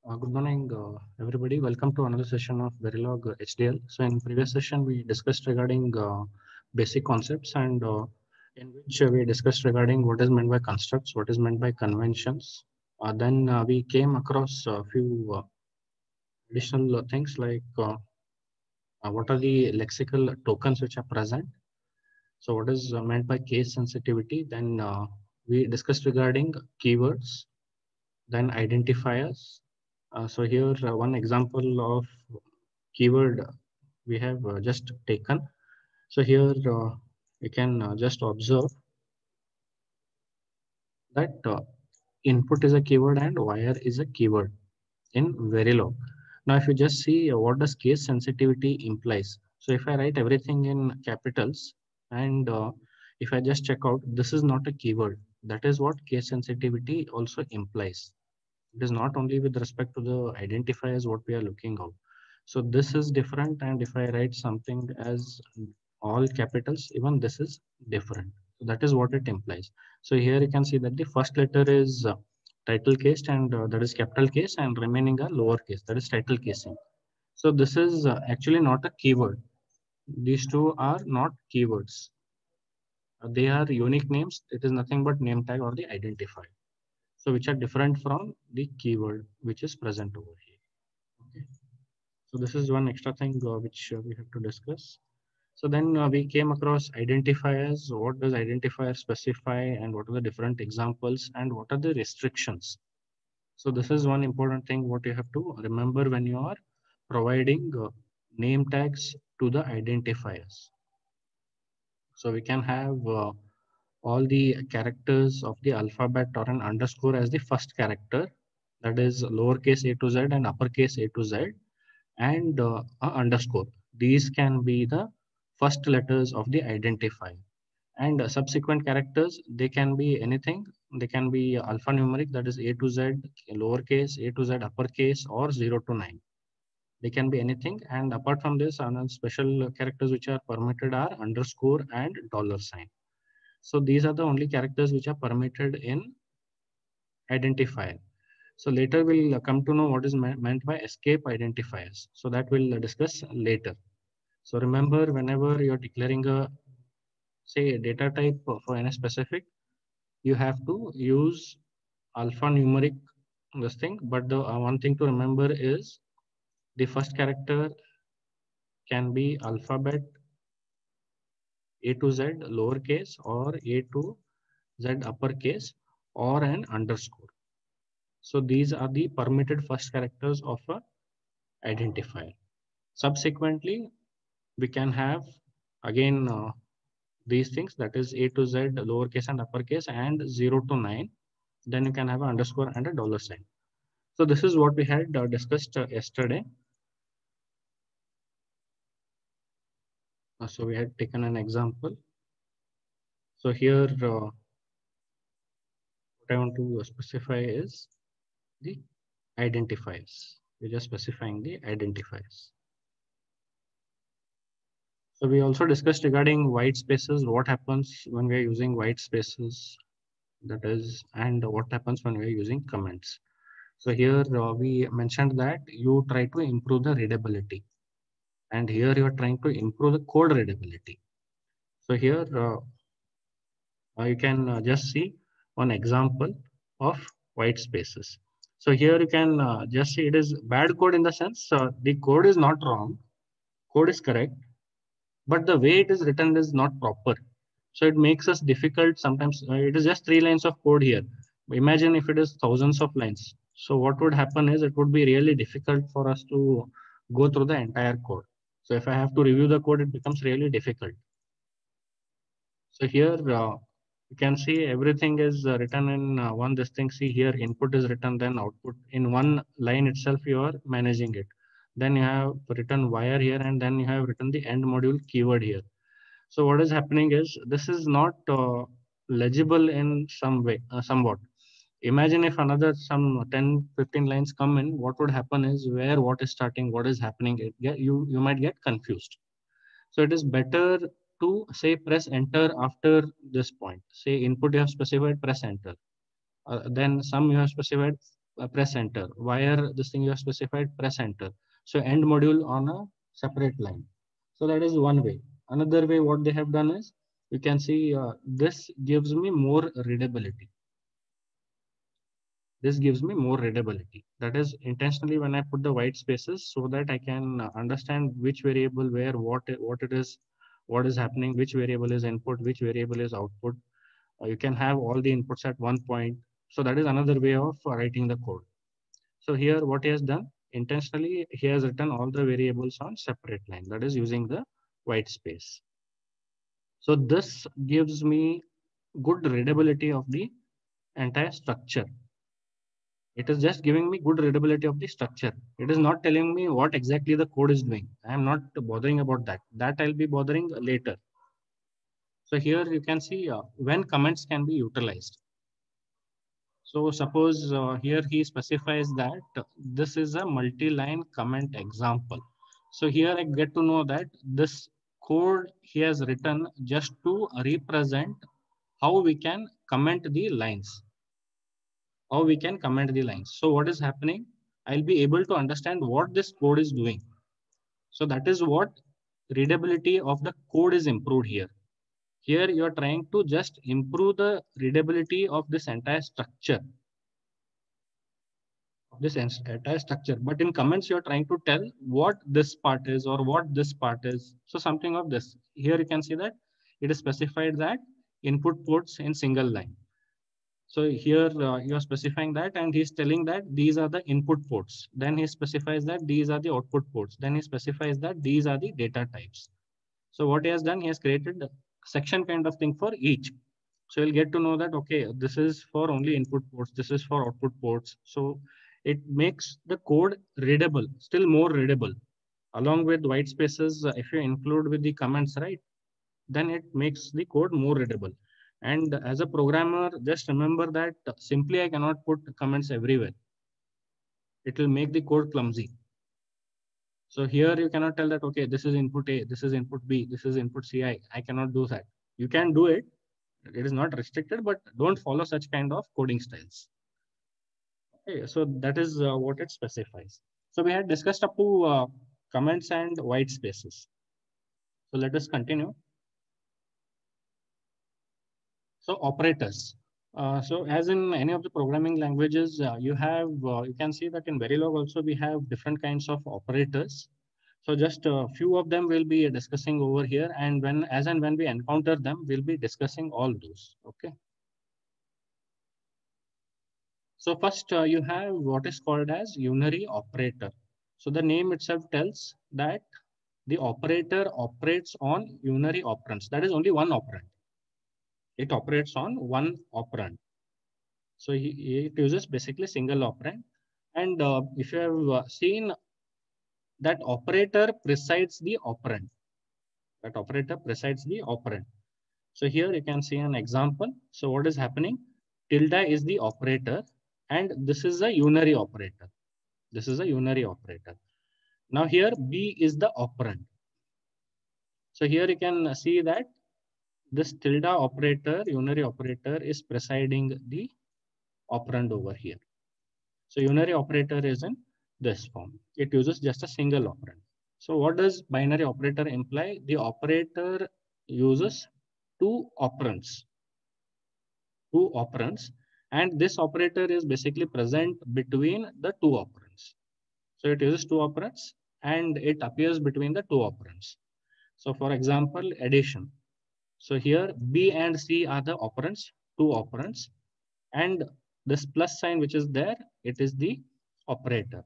Good morning, everybody. Welcome to another session of Verilog HDL. So in previous session, we discussed regarding basic concepts and in which we discussed regarding what is meant by constructs, what is meant by conventions. Then we came across a few additional things like what are the lexical tokens which are present. So what is meant by case sensitivity. Then we discussed regarding keywords, then identifiers. So here one example of keyword we have just taken. So here you can just observe that input is a keyword and wire is a keyword in Verilog. Now, if you just see what does case sensitivity implies. So if I write everything in capitals and if I just check out, this is not a keyword. That is what case sensitivity also implies. It is not only with respect to the identifiers what we are looking out. So this is different, and if I write something as all capitals, even this is different. So that is what it implies. So here you can see that the first letter is title case, and that is capital case, and remaining are lower case, that is title casing. So this is actually not a keyword. These two are not keywords. They are unique names. It is nothing but name tag or the identifier. So which are different from the keyword which is present over here. Okay. So this is one extra thing which we have to discuss. So then we came across identifiers. What does identifier specify, and what are the different examples, and what are the restrictions? So this is one important thing what you have to remember when you are providing name tags to the identifiers. So we can have all the characters of the alphabet or an underscore as the first character, that is lowercase a to z and uppercase a to z, and a underscore. These can be the first letters of the identifier. And subsequent characters, they can be anything. They can be alphanumeric, that is a to z, lowercase, a to z, uppercase, or 0 to 9. They can be anything. And apart from this, another special characters which are permitted are underscore and dollar sign. So these are the only characters which are permitted in identifier. So later we'll come to know what is meant by escape identifiers. So that we'll discuss later. So remember, whenever you're declaring a, say, a data type for any specific, you have to use alphanumeric this thing. But the one thing to remember is the first character can be alphabet A to Z lowercase or A to Z uppercase or an underscore. So these are the permitted first characters of a identifier. Subsequently, we can have again these things, that is A to Z lowercase and uppercase and 0 to 9. Then you can have an underscore and a dollar sign. So this is what we had discussed yesterday. So we had taken an example. So here what I want to specify is the identifiers. We're just specifying the identifiers. So we also discussed regarding white spaces, what happens when we are using white spaces, that is, and what happens when we are using comments. So here we mentioned that you try to improve the readability, and here you are trying to improve the code readability. So here you can just see one example of white spaces. So here you can just see it is bad code in the sense the code is not wrong, code is correct, but the way it is written is not proper. So it makes us difficult sometimes. It is just 3 lines of code here. Imagine if it is thousands of lines. So what would happen is it would be really difficult for us to go through the entire code. So if I have to review the code, it becomes really difficult. So here you can see everything is written in one this thing. See here, input is written, then output in one line itself. You are managing it. Then you have written wire here, and then you have written the end module keyword here. So what is happening is this is not legible in some way, somewhat. Imagine if another some 10, 15 lines come in, what would happen is where what is starting, what is happening, you might get confused. So it is better to say press enter after this point. Say input you have specified, press enter. Then some you have specified, press enter. Wire, this thing you have specified, press enter. So end module on a separate line. So that is one way. Another way, what they have done is, you can see this gives me more readability. This gives me more readability. That is intentionally when I put the white spaces so that I can understand which variable where, what it is, what is happening, which variable is input, which variable is output. You can have all the inputs at one point. So that is another way of writing the code. So here what he has done, intentionally he has written all the variables on separate line, that is using the white space. So this gives me good readability of the entire structure. It is just giving me good readability of the structure. It is not telling me what exactly the code is doing. I am not bothering about that. That I'll be bothering later. So here you can see when comments can be utilized. So suppose here he specifies that this is a multi-line comment example. So here I get to know that this code he has written just to represent how we can comment the lines. How we can comment the lines. So what is happening? I'll be able to understand what this code is doing. So that is what readability of the code is improved here. Here you are trying to just improve the readability of this entire structure. Entire structure, but in comments you're trying to tell what this part is or what this part is. So something of this. Here you can see that it is specified that input ports in single line. So here you are specifying that, and he's telling that these are the input ports. Then he specifies that these are the output ports. Then he specifies that these are the data types. So what he has done, he has created a section kind of thing for each. So you'll get to know that, okay, this is for only input ports, this is for output ports. So it makes the code readable, still more readable. Along with white spaces, if you include with the comments, right, then it makes the code more readable. And as a programmer, just remember that simply I cannot put comments everywhere. It will make the code clumsy. So here you cannot tell that, okay, this is input A, this is input B, this is input CI. I cannot do that. You can do it. It is not restricted, but don't follow such kind of coding styles. Okay, so that is what it specifies. So we had discussed up to comments and white spaces. So let us continue. So operators. So as in any of the programming languages, you can see that in Verilog also we have different kinds of operators. So just a few of them we'll be discussing over here, and when we encounter them, we'll be discussing all those. Okay. So first you have what is called as unary operator. So the name itself tells that the operator operates on unary operands. That is only one operand. It operates on one operand. So it uses basically single operand. And if you have seen that operator precedes the operand, that operator precedes the operand. So here you can see an example. So what is happening? Tilde is the operator, and this is a unary operator. This is a unary operator. Now here B is the operand. So here you can see that this tilde operator, unary operator, is presiding the operand over here. So unary operator is in this form. It uses just a single operand. So what does binary operator imply? The operator uses two operands. Two operands, and this operator is basically present between the two operands. So it uses two operands and it appears between the two operands. So for example, addition. So here B and C are the operands, two operands, and this plus sign which is there, it is the operator.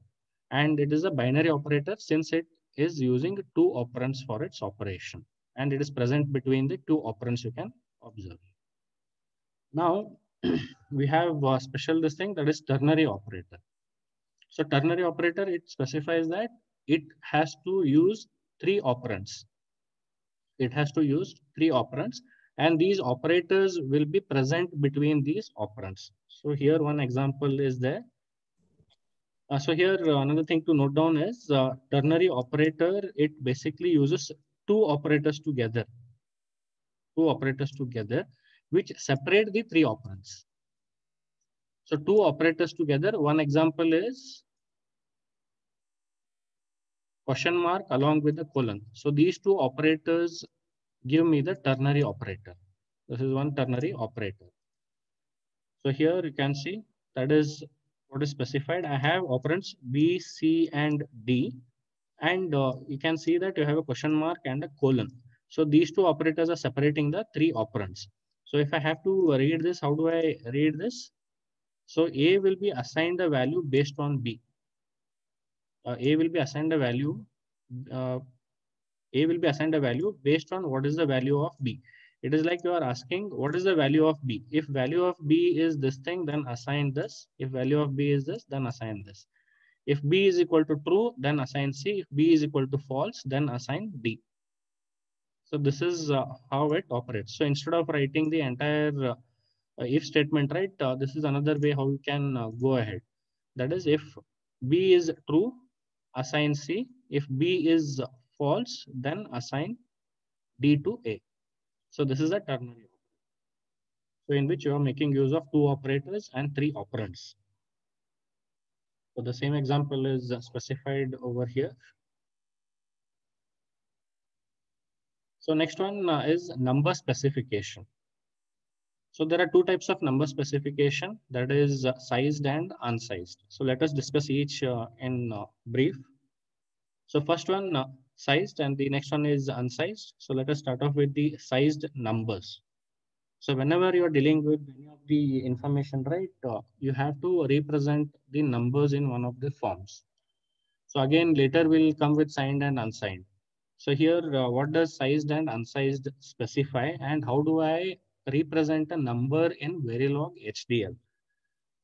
And it is a binary operator since it is using two operands for its operation. And it is present between the two operands you can observe. Now, we have a special this thing that is ternary operator. So ternary operator, it specifies that it has to use three operands. It has to use three operands, and these operators will be present between these operands. So here one example is there. So here another thing to note down is ternary operator, it basically uses two operators together, which separate the three operands. So two operators together. One example is question mark along with the colon. So these two operators give me the ternary operator. This is one ternary operator. So here you can see that is what is specified. I have operands B, C, and D. And you can see that you have a question mark and a colon. So these two operators are separating the three operands. So if I have to read this, how do I read this? So A will be assigned a value based on B. A will be assigned a value. Uh, A will be assigned a value based on what is the value of B. It is like you are asking what is the value of B. If value of B is this thing, then assign this. If value of B is this, then assign this. If B is equal to true, then assign C. If B is equal to false, then assign D. So this is how it operates. So instead of writing the entire if statement, right, this is another way how you can go ahead. That is, if B is true, assign C. If B is false, then assign D to A. So this is a ternary. So in which you are making use of two operators and three operands. So the same example is specified over here. So next one is number specification. So there are two types of number specification, that is sized and unsized. So let us discuss each in brief. So first one sized and the next one is unsized. So let us start off with the sized numbers. So whenever you're dealing with any of the information, right, you have to represent the numbers in one of the forms. So again, later we'll come with signed and unsigned. So here, what does sized and unsized specify, and how do I represent a number in Verilog HDL?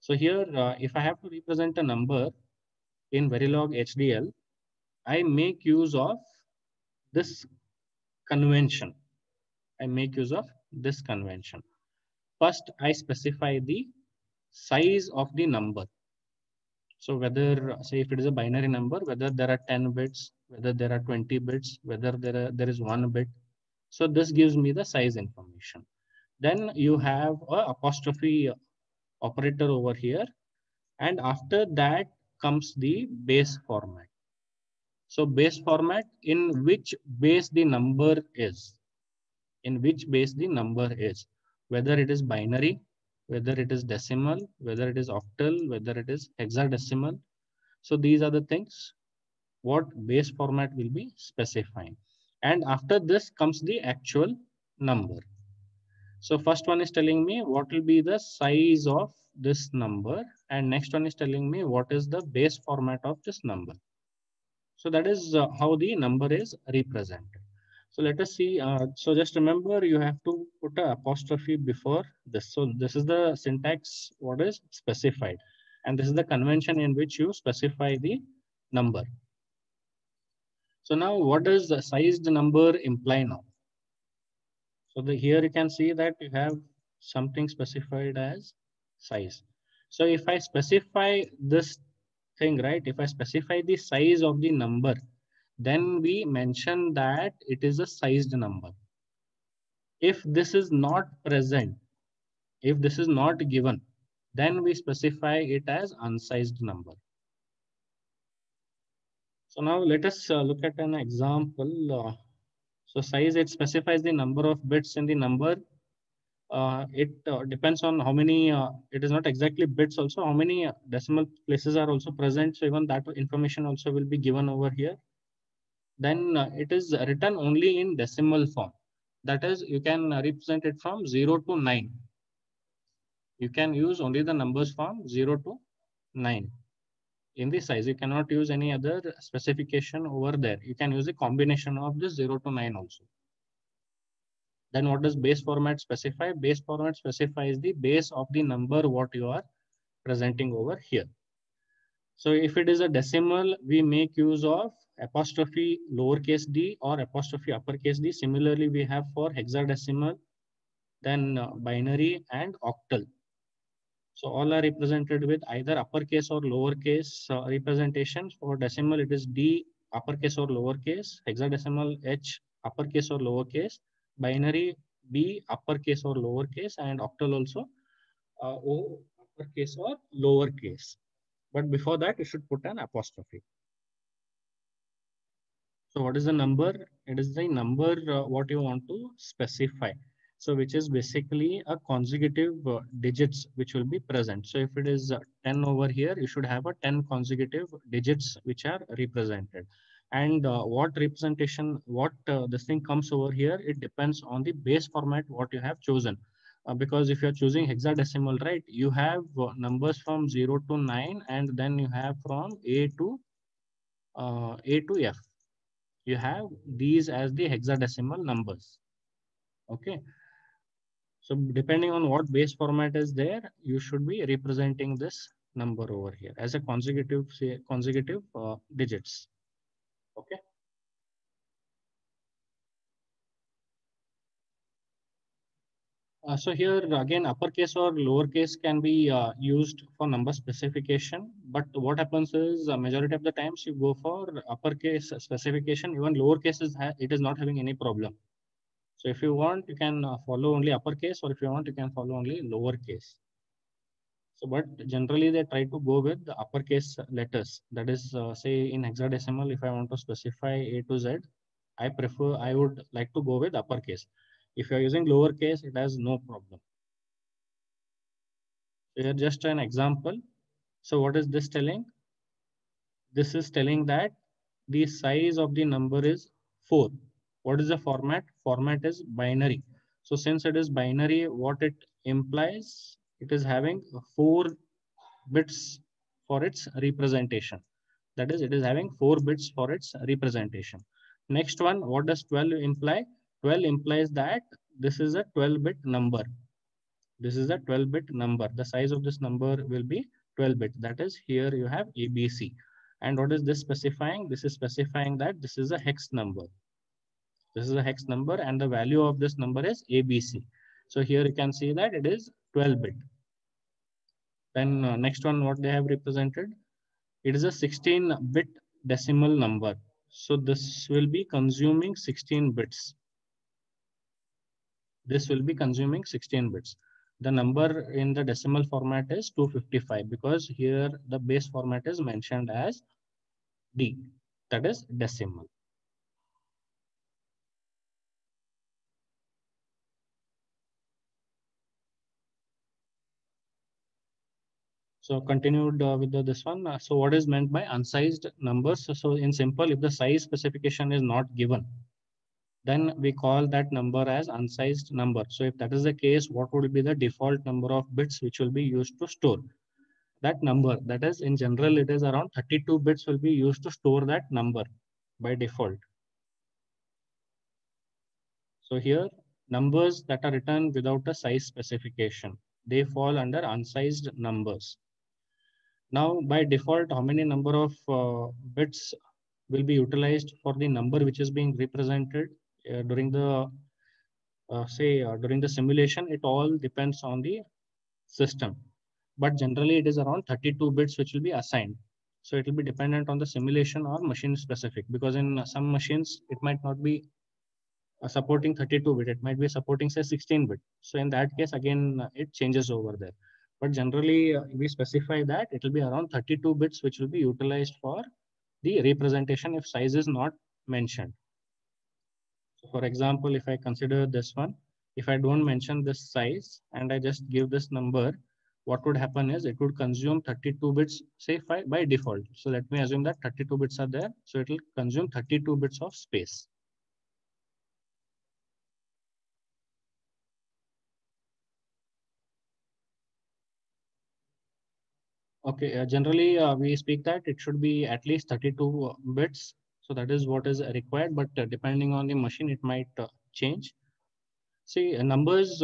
So here, if I have to represent a number in Verilog HDL, I make use of this convention. I make use of this convention. First, I specify the size of the number. So whether, say, if it is a binary number, whether there are 10 bits, whether there are 20 bits, whether there is 1 bit. So this gives me the size information. Then you have a apostrophe operator over here. And after that comes the base format. So base format in which base the number is. In which base the number is. Whether it is binary, whether it is decimal, whether it is octal, whether it is hexadecimal. So these are the things what base format will be specifying. And after this comes the actual number. So first one is telling me what will be the size of this number, and next one is telling me what is the base format of this number. So that is how the number is represented. So let us see. So just remember, you have to put an apostrophe before this. So this is the syntax what is specified, and this is the convention in which you specify the number. So now what does the sized number imply now? So here you can see that you have something specified as size. So if I specify this thing, right, if I specify the size of the number, then we mention that it is a sized number. If this is not present, if this is not given, then we specify it as unsized number. So now let us look at an example. So size, it specifies the number of bits in the number. It depends on how many, it is not exactly bits also, how many decimal places are also present. So even that information also will be given over here. Then it is written only in decimal form. That is, you can represent it from 0 to 9. You can use only the numbers from 0 to 9 in the size. You cannot use any other specification over there. You can use a combination of this 0 to 9 also. Then what does base format specify? Base format specifies the base of the number what you are presenting over here. So if it is a decimal, we make use of apostrophe lowercase d or apostrophe uppercase d. Similarly, we have for hexadecimal, then binary and octal. So all are represented with either uppercase or lowercase representations. For decimal, it is d uppercase or lowercase, hexadecimal h uppercase or lowercase, binary b uppercase or lowercase, and octal also o uppercase or lowercase. But before that, you should put an apostrophe. So what is the number? It is the number what you want to specify. So which is basically a consecutive digits which will be present. So if it is 10 over here, you should have a 10 consecutive digits which are represented. And what representation, what this thing comes over here, it depends on the base format what you have chosen. Because if you're choosing hexadecimal, right, you have numbers from 0 to 9, and then you have from A to F. You have these as the hexadecimal numbers. Okay. So depending on what base format is there, you should be representing this number over here as a consecutive, say, consecutive digits. Okay. So here again, uppercase or lowercase can be used for number specification. But what happens is majority of the times you go for uppercase specification. Even lowercase it is not having any problem. So if you want, you can follow only uppercase, or if you want, you can follow only lowercase. So, but generally they try to go with the uppercase letters. That is, say in hexadecimal, if I want to specify A to Z, I would like to go with uppercase. If you're using lowercase, it has no problem. So here just an example. So what is this telling? This is telling that the size of the number is 4. What is the format? Format is binary. So since it is binary, what it implies, it is having 4 bits for its representation. That is, it is having 4 bits for its representation. Next one, what does 12 imply? 12 implies that this is a 12-bit number. This is a 12-bit number. The size of this number will be 12 bit. That is, here you have ABC. And what is this specifying? This is specifying that this is a hex number. This is a hex number, and the value of this number is ABC. So here you can see that it is 12 bit. Then next one, what they have represented, it is a 16-bit decimal number. So this will be consuming 16 bits. This will be consuming 16 bits. The number in the decimal format is 255 because here the base format is mentioned as D, that is decimal. So continued with this one. So what is meant by unsized numbers? So in simple, if the size specification is not given, then we call that number as unsized number. So if that is the case, what would be the default number of bits which will be used to store that number? That is, in general, it is around 32 bits will be used to store that number by default. So here, numbers that are written without a size specification, they fall under unsized numbers. Now, by default, how many number of bits will be utilized for the number which is being represented during the during the simulation? It all depends on the system, but generally it is around 32 bits which will be assigned. So it will be dependent on the simulation or machine specific, because in some machines it might not be supporting 32 bit, it might be supporting say 16 bit. So in that case again it changes over there, but generally we specify that it will be around 32 bits which will be utilized for the representation if size is not mentioned. So for example, if I consider this one, if I don't mention this size and I just give this number, what would happen is it would consume 32 bits, say by default. So let me assume that 32 bits are there. So it will consume 32 bits of space. Okay, generally we speak that it should be at least 32 bits. So that is what is required, but depending on the machine, it might change. See, numbers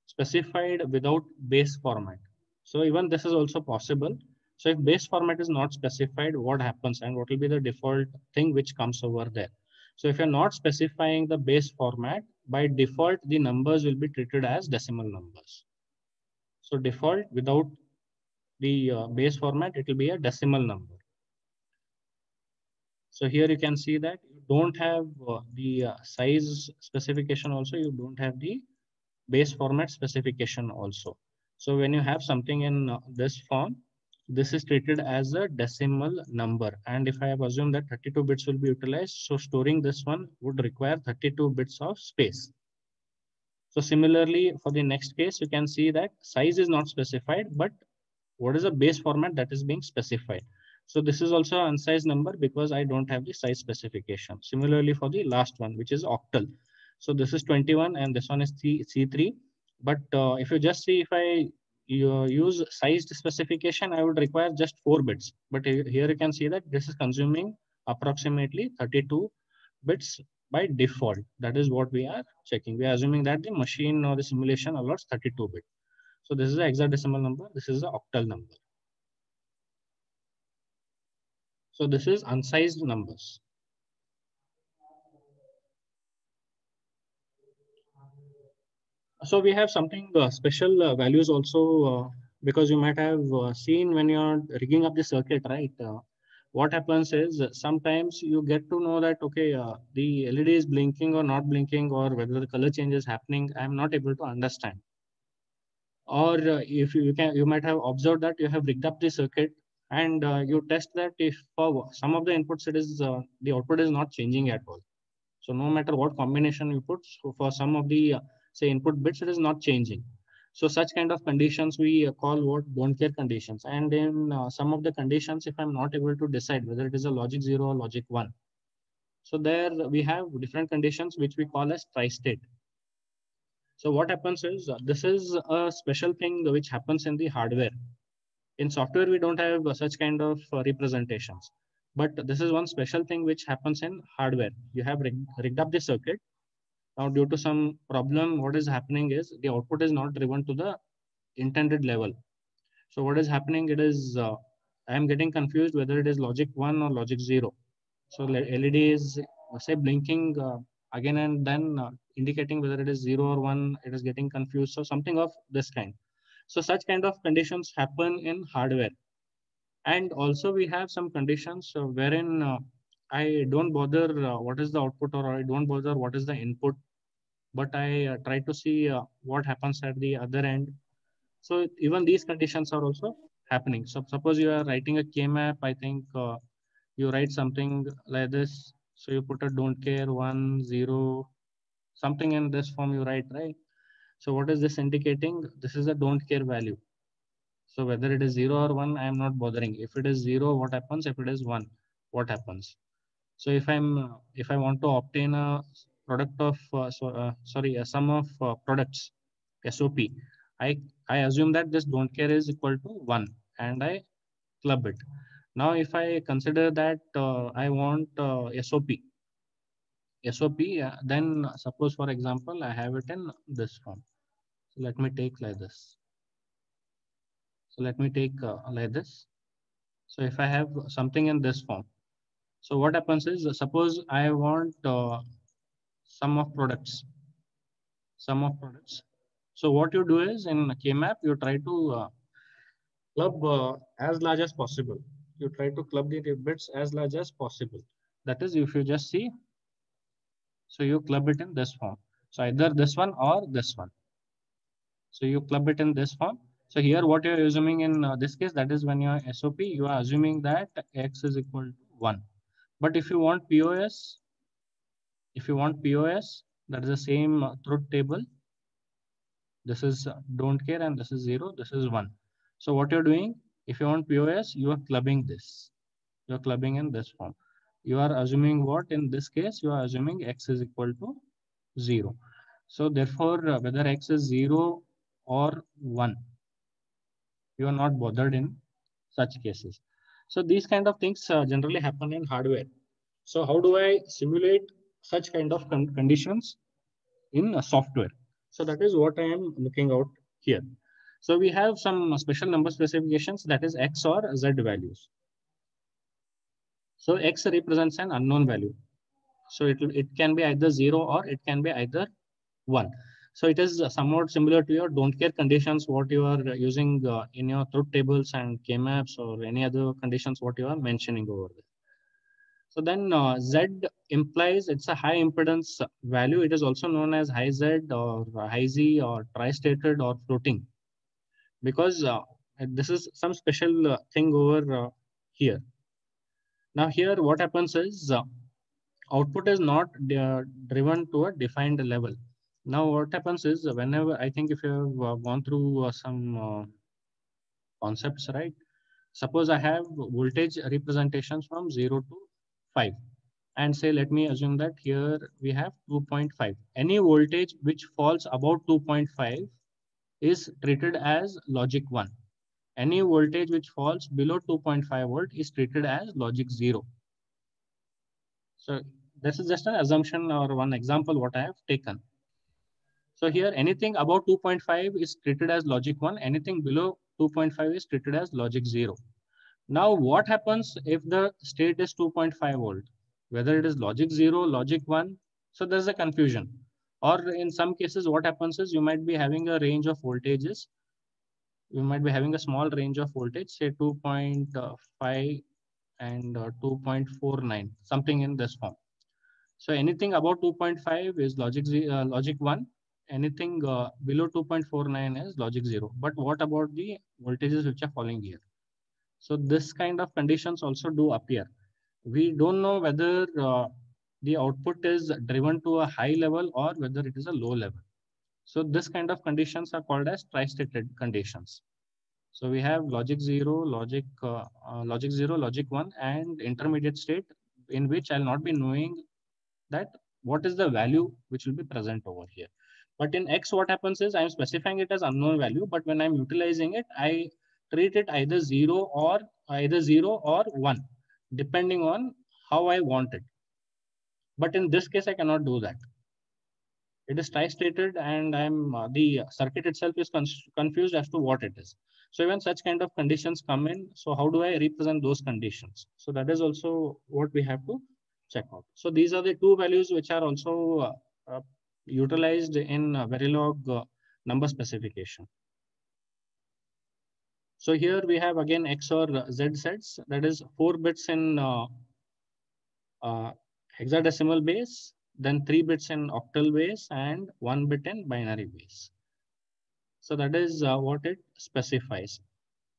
specified without base format. So even this is also possible. So if base format is not specified, what happens and what will be the default thing which comes over there? So if you're not specifying the base format, by default, the numbers will be treated as decimal numbers. So default without the base format, it will be a decimal number. So here you can see that you don't have the size specification also, you don't have the base format specification also. So when you have something in this form, this is treated as a decimal number. And if I have assumed that 32 bits will be utilized, so storing this one would require 32 bits of space. So similarly, for the next case, you can see that size is not specified, but what is the base format that is being specified. So this is also an unsized number because I don't have the size specification. Similarly, for the last one, which is octal. So this is 21 and this one is C3. But if you just see, if I use sized specification, I would require just 4 bits. But here you can see that this is consuming approximately 32 bits by default. That is what we are checking. We are assuming that the machine or the simulation allows 32 bits. So this is the hexadecimal number. This is the octal number. So this is unsized numbers. So we have something special values also because you might have seen when you're rigging up the circuit, right? What happens is sometimes you get to know that, okay, the LED is blinking or not blinking, or whether the color change is happening. I'm not able to understand. Or if you might have observed that you have rigged up the circuit and you test that if for some of the inputs it is the output is not changing at all. So no matter what combination you put, so for some of the say input bits, it is not changing. So such kind of conditions we call what don't care conditions. And in some of the conditions, if I'm not able to decide whether it is a logic 0 or logic 1, so there we have different conditions which we call as tri-state. So what happens is this is a special thing which happens in the hardware. In software, we don't have such kind of representations. But this is one special thing which happens in hardware. You have rigged up the circuit. Now, due to some problem, what is happening is the output is not driven to the intended level. So what is happening? It is I am getting confused whether it is logic 1 or logic 0. So LED is say blinking again and then indicating whether it is 0 or 1. It is getting confused. So something of this kind. So such kind of conditions happen in hardware. And also we have some conditions wherein I don't bother what is the output, or I don't bother what is the input, but I try to see what happens at the other end. So even these conditions are also happening. So suppose you are writing a K-map, I think you write something like this. So you put a don't care 1, 0, something in this form you write, right? So what is this indicating? This is a don't care value. So whether it is 0 or 1, I am not bothering. If it is 0, what happens? If it is 1, what happens? So if I want to obtain a product of sorry, a sum of products, SOP, I I assume that this don't care is equal to 1 and I club it. Now if I consider that I want SOP, then suppose for example I have it in this form. So let me take like this. So let me take like this. So if I have something in this form, so what happens is suppose I want sum of products, sum of products. So what you do is in KMap, you try to club as large as possible. You try to club the bits as large as possible. That is, if you just see, so you club it in this form. So either this one or this one. So you club it in this form. So here, what you're assuming in this case, that is when you're SOP, you are assuming that X is equal to 1. But if you want POS, that is the same truth table. This is don't care and this is 0, this is 1. So what you're doing, if you want POS, you are clubbing this. You're clubbing in this form. You are assuming what? In this case, you are assuming X is equal to 0. So therefore, whether X is 0 or 1, you are not bothered in such cases. So these kind of things generally happen in hardware. So how do I simulate such kind of conditions in software? So that is what I am looking out here. So we have some special number specifications, that is X or Z values. So X represents an unknown value. So it can be either 0 or it can be either 1. So it is somewhat similar to your don't care conditions, what you are using in your truth tables and K-maps or any other conditions what you are mentioning over there. So then Z implies it's a high impedance value. It is also known as high Z or high Z or tri-stated or floating. because this is some special thing over here. Now here what happens is output is not driven to a defined level. Now what happens is whenever, I think if you have gone through some concepts, right? Suppose I have voltage representations from 0 to 5, and say let me assume that here we have 2.5. Any voltage which falls about 2.5 is treated as logic 1. Any voltage which falls below 2.5 volt is treated as logic 0. So this is just an assumption or one example what I have taken. So here anything above 2.5 is treated as logic 1, anything below 2.5 is treated as logic 0. Now what happens if the state is 2.5 volt? Whether it is logic 0, logic 1, so there's a confusion. Or in some cases what happens is you might be having a range of voltages. You might be having a small range of voltage, say 2.5 and 2.49, something in this form. So anything above 2.5 is logic 1. Anything below 2.49 is logic 0. But what about the voltages which are falling here? So this kind of conditions also do appear. We don't know whether the output is driven to a high level or whether it is a low level. So this kind of conditions are called as tri-stated conditions. So we have logic 0, logic 0, logic 1, and intermediate state in which I'll not be knowing that what is the value which will be present over here. But in X, what happens is I'm specifying it as unknown value, but when I'm utilizing it, I treat it either 0 or 1, depending on how I want it. But in this case, I cannot do that. It is tri-stated, and I'm the circuit itself is confused as to what it is. So when such kind of conditions come in, so how do I represent those conditions? So that is also what we have to check out. So these are the two values which are also utilized in Verilog number specification. So here we have again X or Z sets, that is 4 bits in hexadecimal base, then 3 bits in octal base, and 1 bit in binary base. So that is what it specifies.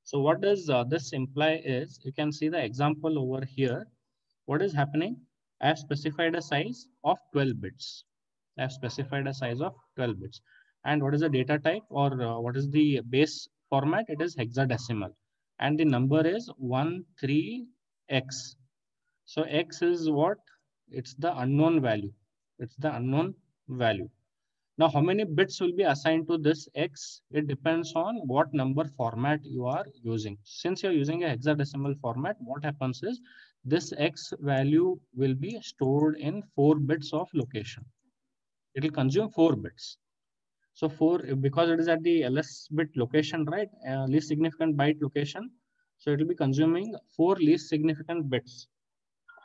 So what does this imply is, you can see the example over here. What is happening? I have specified a size of 12 bits. I have specified a size of 12 bits. And what is the data type, or what is the base format? It is hexadecimal. And the number is 13x. So x is what? It's the unknown value. It's the unknown value. Now, how many bits will be assigned to this X? It depends on what number format you are using. Since you're using a hexadecimal format, what happens is this X value will be stored in 4 bits of location. It will consume 4 bits. So 4, because it is at the LS bit location, right? Least significant byte location. So it will be consuming 4 least significant bits.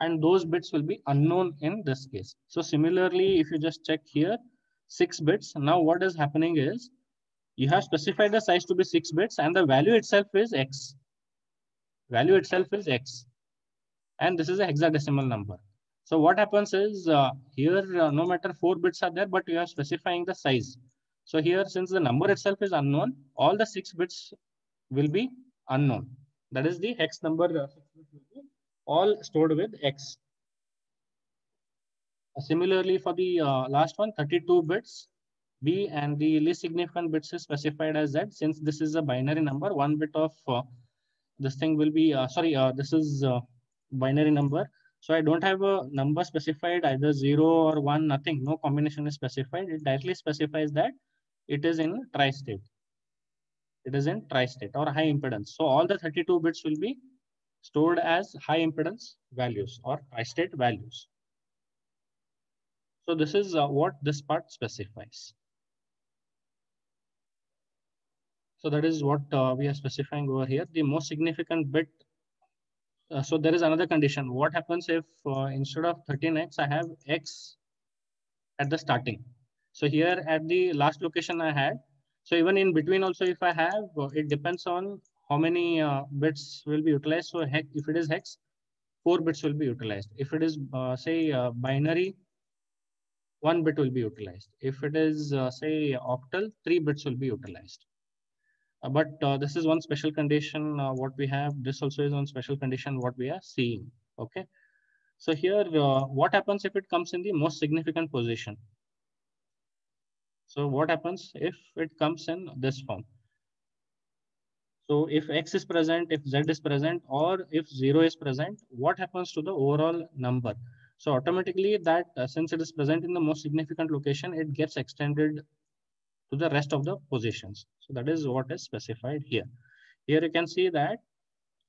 And those bits will be unknown in this case. So similarly, if you just check here, 6 bits. Now what is happening is you have specified the size to be 6 bits and the value itself is X. Value itself is X. And this is a hexadecimal number. So what happens is here, no matter 4 bits are there, but you are specifying the size. So here, since the number itself is unknown, all the 6 bits will be unknown. That is the hex number all stored with X. Similarly, for the last one, 32 bits B, and the least significant bits is specified as Z. Since this is a binary number, 1 bit of this thing will be, this is binary number. So I don't have a number specified, either 0 or 1, nothing, no combination is specified. It directly specifies that it is in tri-state. It is in tri-state or high impedance. So all the 32 bits will be stored as high impedance values or tri-state values. So this is what this part specifies. So that is what we are specifying over here. The most significant bit. So there is another condition. What happens if instead of 13x, I have x at the starting? So here at the last location I had. So even in between also, if I have, it depends on how many bits will be utilized. So hex, if it is hex, 4 bits will be utilized. If it is say binary, 1 bit will be utilized. If it is say octal, 3 bits will be utilized. But this is one special condition what we have. This also is one special condition what we are seeing. Okay. So here, what happens if it comes in the most significant position? So what happens if it comes in this form? So if X is present, if Z is present, or if 0 is present, what happens to the overall number? So automatically that since it is present in the most significant location, it gets extended to the rest of the positions. So that is what is specified here. Here you can see that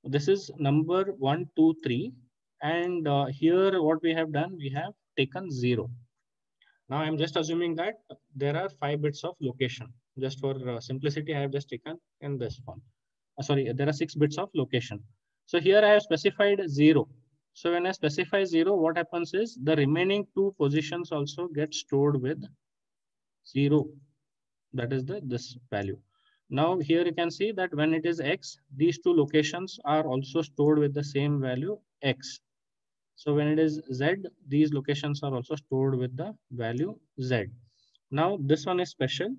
this is number 1, 2, 3. And here what we have done, we have taken 0. Now I'm just assuming that there are 5 bits of location. Just for simplicity, I have just taken in this one. Sorry, there are 6 bits of location. So here I have specified 0. So when I specify 0, what happens is the remaining 2 positions also get stored with 0. That is this value. Now here you can see that when it is X, these 2 locations are also stored with the same value X. So when it is Z, these locations are also stored with the value Z. Now this one is special.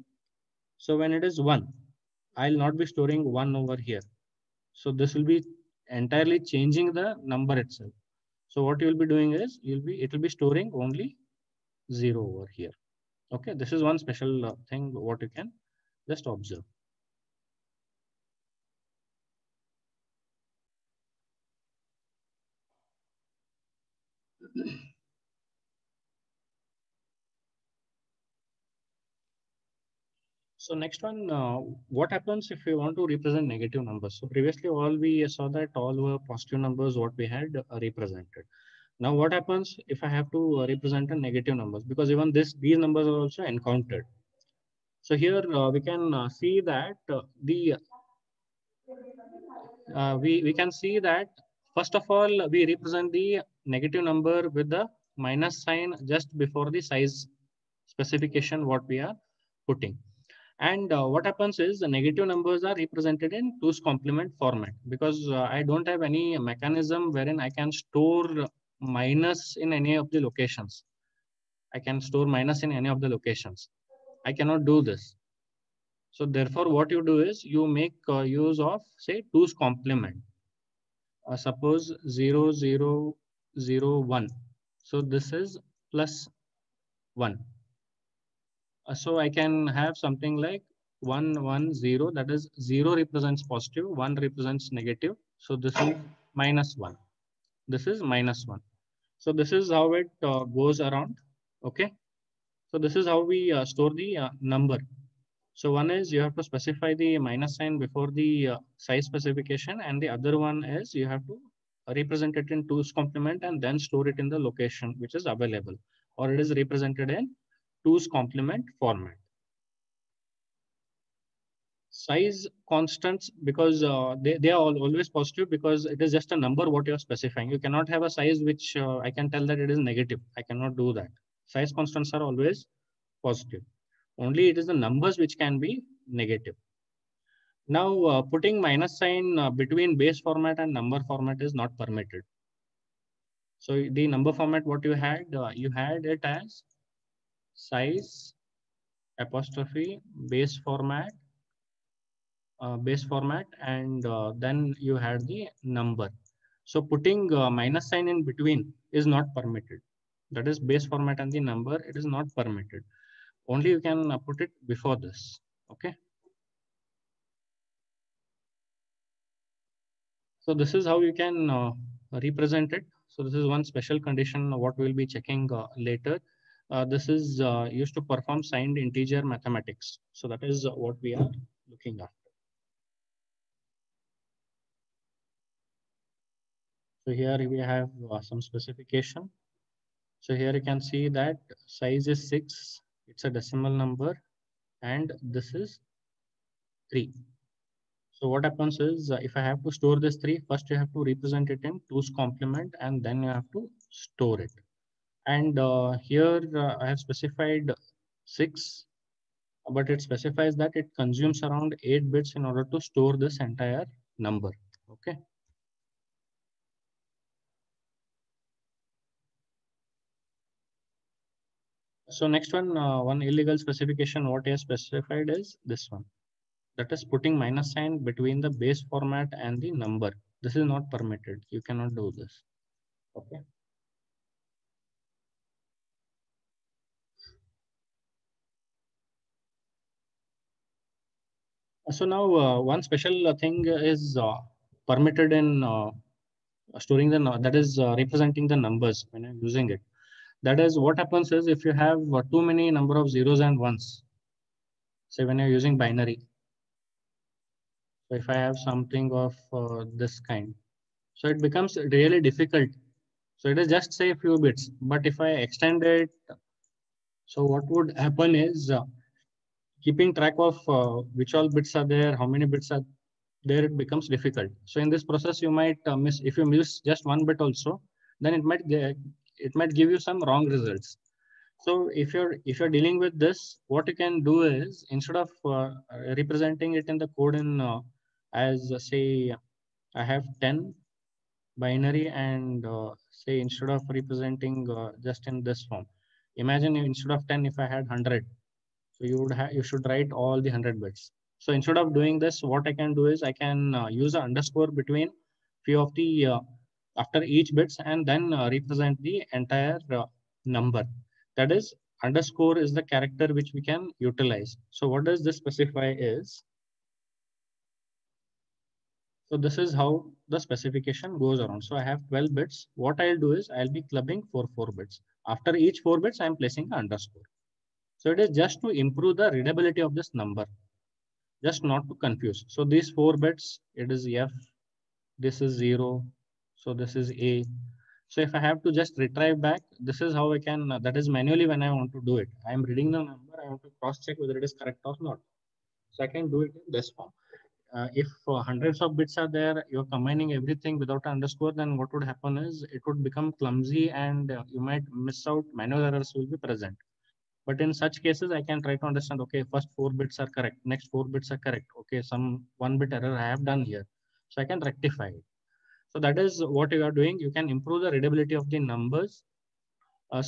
So when it is 1, I'll not be storing 1 over here. So this will be entirely changing the number itself. So what you'll be doing is it will be storing only 0 over here. Okay, this is one special thing what you can just observe. So next one, what happens if we want to represent negative numbers? So previously all we saw that all were positive numbers what we had represented. Now what happens if I have to represent a negative numbers? Because even these numbers are also encountered. So here we can see that we can see that first of all we represent the negative number with the minus sign just before the size specification what we are putting. And what happens is the negative numbers are represented in 2's complement format because I don't have any mechanism wherein I can store minus in any of the locations. I can store minus in any of the locations. I cannot do this. So therefore, what you do is you make use of say 2's complement. Suppose 0, 0, 0, 1. So this is plus 1. So I can have something like 1, 1, 0. That is 0 represents positive, 1 represents negative. So this is minus 1. This is minus 1. So this is how it goes around. Okay. So this is how we store the number. So one is you have to specify the minus sign before the size specification, and the other one is you have to represent it in 2's complement and then store it in the location which is available, or it is represented in 2's complement format. Size constants, because they are always positive because it is just a number what you're specifying. You cannot have a size which I can tell that it is negative. I cannot do that. Size constants are always positive. Only it is the numbers which can be negative. Now, putting minus sign between base format and number format is not permitted. So the number format, what you had it as size apostrophe base format, and then you had the number. So putting minus sign in between is not permitted. That is base format and the number, it is not permitted. Only you can put it before this. Okay. So this is how you can represent it. So this is one special condition what we'll be checking later. This is used to perform signed integer mathematics. So that is what we are looking at. So here we have some specification. So here you can see that size is 6. It's a decimal number, and this is 3. So what happens is if I have to store this 3, first you have to represent it in 2's complement and then you have to store it. And here I have specified 6, but it specifies that it consumes around 8 bits in order to store this entire number. Okay. So next one, one illegal specification what I have specified is this one. That is putting minus sign between the base format and the number. This is not permitted. You cannot do this. Okay. So now one special thing is permitted in storing that is representing the numbers when I'm using it. That is what happens is if you have too many number of zeros and ones, say when you're using binary. So if I have something of this kind, so it becomes really difficult. So it is just say a few bits, but if I extend it, so what would happen is keeping track of which all bits are there, how many bits are there, it becomes difficult. So in this process, you might miss, if you miss just one bit also, then it might give you some wrong results. So if you're dealing with this, what you can do is instead of representing it in the code in as say I have 10 binary and say instead of representing just in this form, imagine instead of 10 if I had 100, so you should write all the 100 bits. So instead of doing this, what I can do is I can use an underscore between few of the after each bits and then represent the entire number. That is underscore is the character which we can utilize. So what does this specify is, so this is how the specification goes around. So I have 12 bits. What I'll do is I'll be clubbing for 4 bits. After each 4 bits, I'm placing an underscore. So it is just to improve the readability of this number, just not to confuse. So these 4 bits, it is F, this is 0, so this is A. So if I have to just retrieve back, this is how I can, that is manually when I want to do it. I am reading the number, I want to cross check whether it is correct or not. So I can do it in this form. If hundreds of bits are there, you're combining everything without underscore, then what would happen is it would become clumsy and you might miss out, manual errors will be present. But in such cases, I can try to understand, okay, first 4 bits are correct, next 4 bits are correct. Okay, some 1 bit error I have done here. So I can rectify it. So that is what you are doing. You can improve the readability of the numbers. But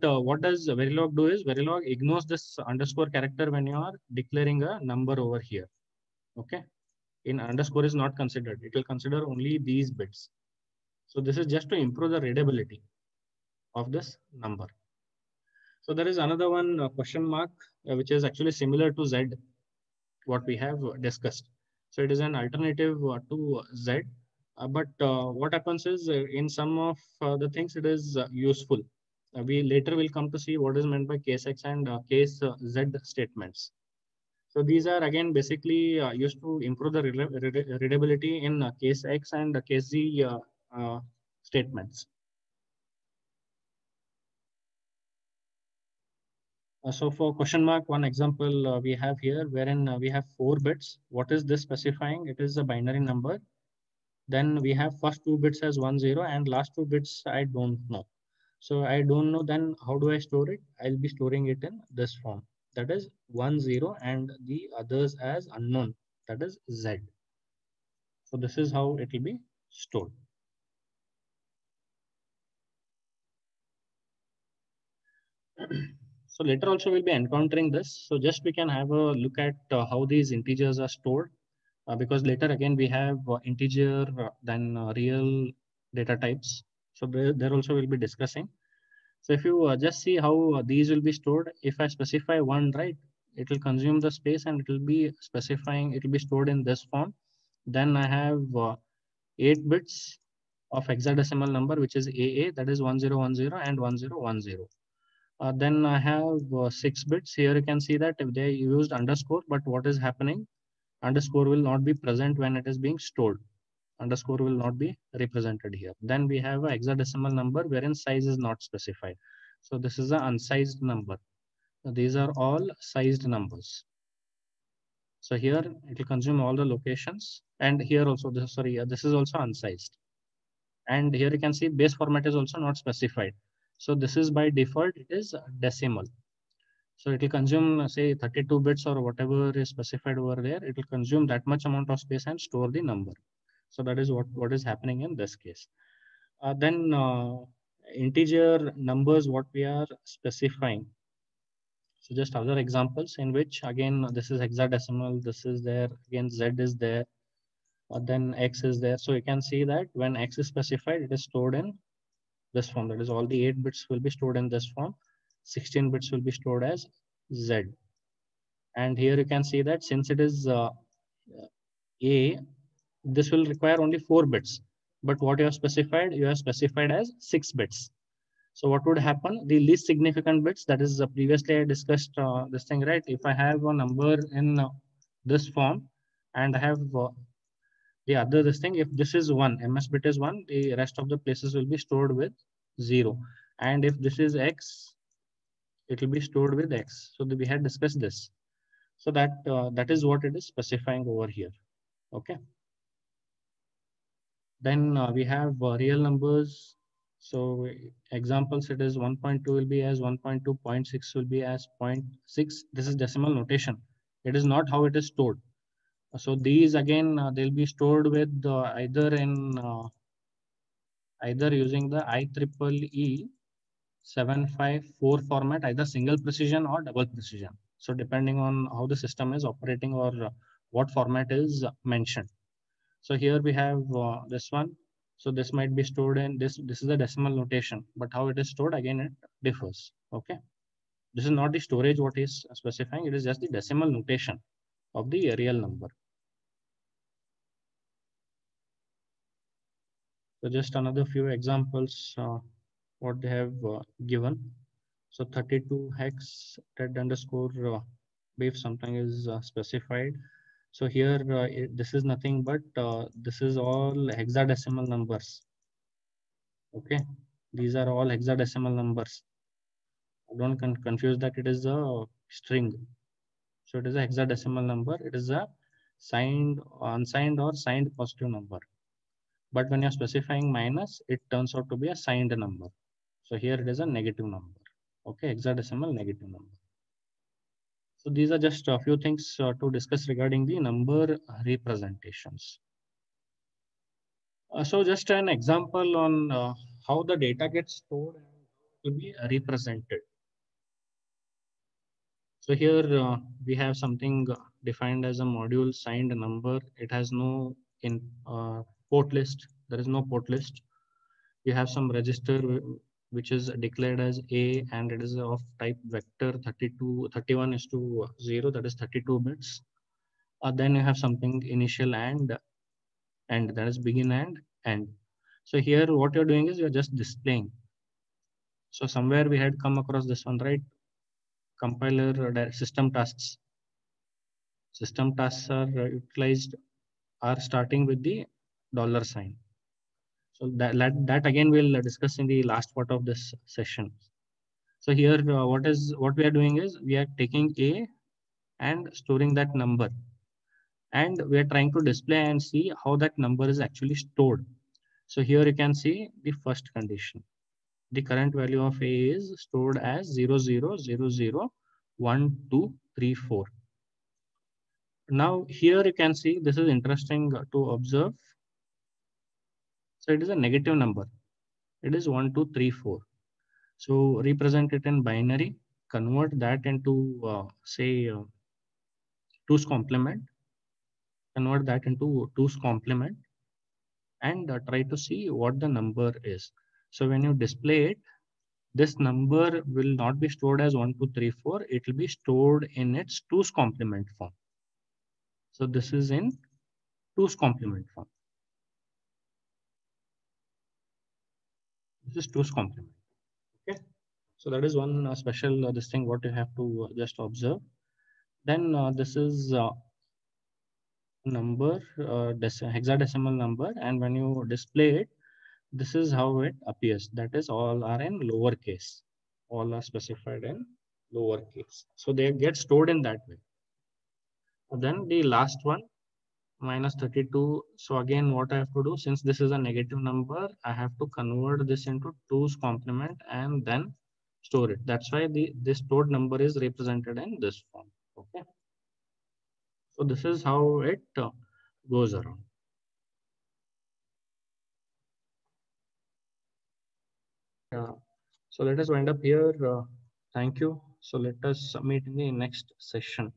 what does Verilog do is Verilog ignores this underscore character when you are declaring a number over here. Okay. In underscore is not considered. It will consider only these bits. So this is just to improve the readability of this number. So there is another one question mark, which is actually similar to Z, what we have discussed. So it is an alternative to Z. But what happens is in some of the things it is useful. We later will come to see what is meant by case X and case Z statements. So these are again basically used to improve the readability in case X and case Z statements. So for question mark, one example we have here wherein we have 4 bits. What is this specifying? It is a binary number. Then we have first 2 bits as 1, 0 and last 2 bits I don't know. So I don't know, then how do I store it? I'll be storing it in this form. That is 1, 0 and the others as unknown. That is Z. So this is how it will be stored. So later also we'll be encountering this. So just we can have a look at how these integers are stored. Because later again we have integer then real data types. So there also we'll be discussing. So if you just see how these will be stored, if I specify 1, right, it will consume the space and it will be specifying, it will be stored in this form. Then I have 8 bits of hexadecimal number, which is AA, that is 1010 and 1010. Then I have 6 bits. Here you can see that if they used underscore, but what is happening? Underscore will not be present when it is being stored. Underscore will not be represented here. Then we have a hexadecimal number wherein size is not specified. So this is an unsized number. These are all sized numbers. So here it will consume all the locations, and here also this is also unsized. And here you can see base format is also not specified. So this is by default it is decimal. So it will consume say 32 bits or whatever is specified over there. It will consume that much amount of space and store the number. So that is what is happening in this case. Then integer numbers, what we are specifying. So just other examples in which again this is hexadecimal, this is there, again Z is there, then X is there. So you can see that when X is specified, it is stored in this form. That is all the 8 bits will be stored in this form. 16 bits will be stored as Z. And here you can see that since it is A, this will require only 4 bits. But what you have specified as 6 bits. So what would happen? The least significant bits, that is previously I discussed this thing, right? If I have a number in this form and I have the other this thing, if this is 1, ms bit is 1, the rest of the places will be stored with 0. And if this is x, it will be stored with x. So we had discussed this. So that is what it is specifying over here. Okay. Then we have real numbers. So examples, it is 1.2 will be as 1.2, 0.6 will be as 0.6. This is decimal notation. It is not how it is stored. So these again, they'll be stored with either using the IEEE 754 format, either single precision or double precision. So depending on how the system is operating or what format is mentioned. So here we have this one. So this might be stored in this. This is the decimal notation, but how it is stored again it differs. Okay, this is not the storage what is specifying. It is just the decimal notation of the real number. So just another few examples what they have given. So 32 hex ted underscore beef something is specified. So here this is nothing but this is all hexadecimal numbers. Okay, these are all hexadecimal numbers. Don't confuse that it is a string. So it is a hexadecimal number. It is a signed, unsigned or signed positive number. But when you're specifying minus, it turns out to be a signed number. So here it is a negative number. Okay, hexadecimal negative number. So these are just a few things to discuss regarding the number representations. So just an example on how the data gets stored and will be represented. So here we have something defined as a module signed number. It has no port list. There is no port list. You have some register which is declared as A and it is of type vector 32, 31 is to 0, that is 32 bits. Then you have something initial and that is begin and end. So here what you're doing is you're just displaying. So somewhere we had come across this one, right? Compiler system tasks. System tasks are utilized are starting with the dollar sign. So that again we'll discuss in the last part of this session. So here what we are doing is we are taking A and storing that number. And we are trying to display and see how that number is actually stored. So here you can see the first condition. The current value of A is stored as 00001234. Now here you can see this is interesting to observe. So it is a negative number. It is 1234. So represent it in binary, convert that into say 2's complement, convert that into 2's complement and try to see what the number is. So when you display it, this number will not be stored as 1234. It will be stored in its 2's complement form. So this is in 2's complement form. This is 2's complement. Okay. So that is one special this thing what you have to just observe. Then this is number, hexadecimal number, and when you display it, this is how it appears. That is all are in lowercase. All are specified in lowercase. So they get stored in that way. Then the last one, minus 32. So again, what I have to do, since this is a negative number, I have to convert this into 2's complement and then store it. That's why this stored number is represented in this form. Okay. So this is how it goes around. So let us wind up here. Thank you. So let us meet in the next session.